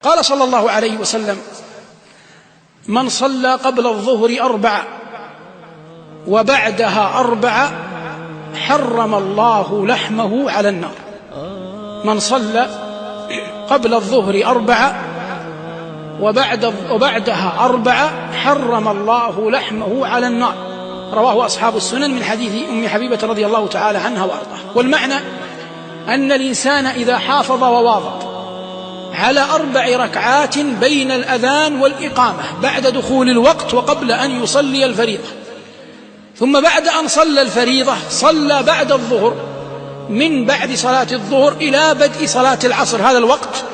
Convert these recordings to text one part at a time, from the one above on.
قال صلى الله عليه وسلم: من صلى قبل الظهر 4 وبعدها 4 حرم الله لحمه على النار. من صلى قبل الظهر 4 وبعدها 4 حرم الله لحمه على النار. رواه أصحاب السنن من حديث أم حبيبة رضي الله تعالى عنها وأرضاها. والمعنى أن الإنسان إذا حافظ وواظب على 4 ركعات بين الأذان والإقامة بعد دخول الوقت وقبل أن يصلي الفريضة، ثم بعد أن صلى الفريضة صلى بعد الظهر، من بعد صلاة الظهر إلى بدء صلاة العصر، هذا الوقت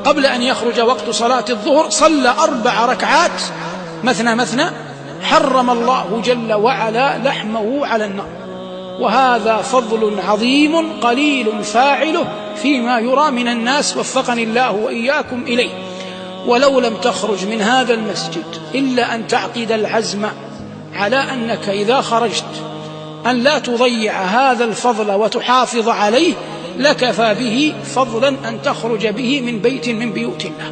قبل أن يخرج وقت صلاة الظهر، صلى 4 ركعات مثنى مثنى، حرم الله جل وعلا لحمه على النار. وهذا فضل عظيم قليل فاعله فيما يرى من الناس، وفقني الله وإياكم إليه. ولو لم تخرج من هذا المسجد إلا أن تعقد العزم على أنك إذا خرجت أن لا تضيع هذا الفضل وتحافظ عليه، لكفى به فضلا أن تخرج به من بيت من بيوت الله.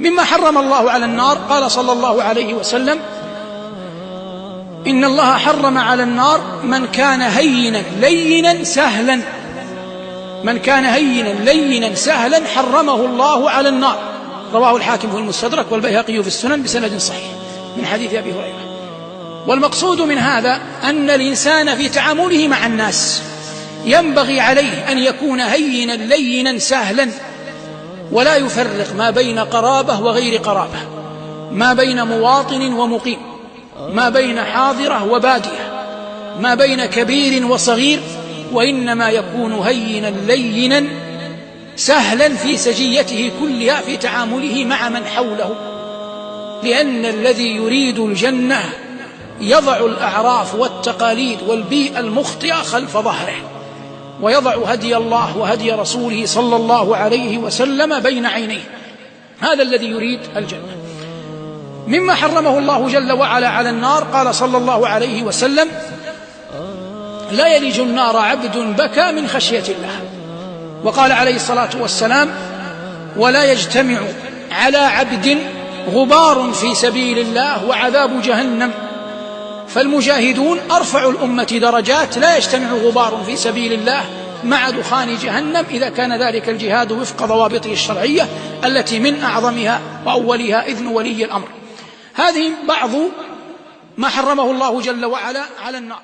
مما حرم الله على النار قال صلى الله عليه وسلم: إن الله حرم على النار من كان هينا لينا سهلا. من كان هينا لينا سهلا حرمه الله على النار. رواه الحاكم في المستدرك والبيهقي في السنن بسند صحيح من حديث أبي هريرة. والمقصود من هذا أن الإنسان في تعامله مع الناس ينبغي عليه أن يكون هينا لينا سهلا، ولا يفرق ما بين قرابة وغير قرابة، ما بين مواطن ومقيم، ما بين حاضرة وبادية، ما بين كبير وصغير، وإنما يكون هينا لينا سهلا في سجيته كلها في تعامله مع من حوله. لأن الذي يريد الجنة يضع الأعراف والتقاليد والبيئة المخطئة خلف ظهره، ويضع هدي الله وهدي رسوله صلى الله عليه وسلم بين عينيه. هذا الذي يريد الجنة. مما حرمه الله جل وعلا على النار قال صلى الله عليه وسلم: لا يلج النار عبد بكى من خشية الله. وقال عليه الصلاة والسلام: ولا يجتمع على عبد غبار في سبيل الله وعذاب جهنم. فالمجاهدون أرفع الأمة درجات، لا يجتمع غبار في سبيل الله مع دخان جهنم إذا كان ذلك الجهاد وفق ضوابطه الشرعية التي من أعظمها وأولها إذن ولي الأمر. هذه بعض ما حرمه الله جل وعلا على النار.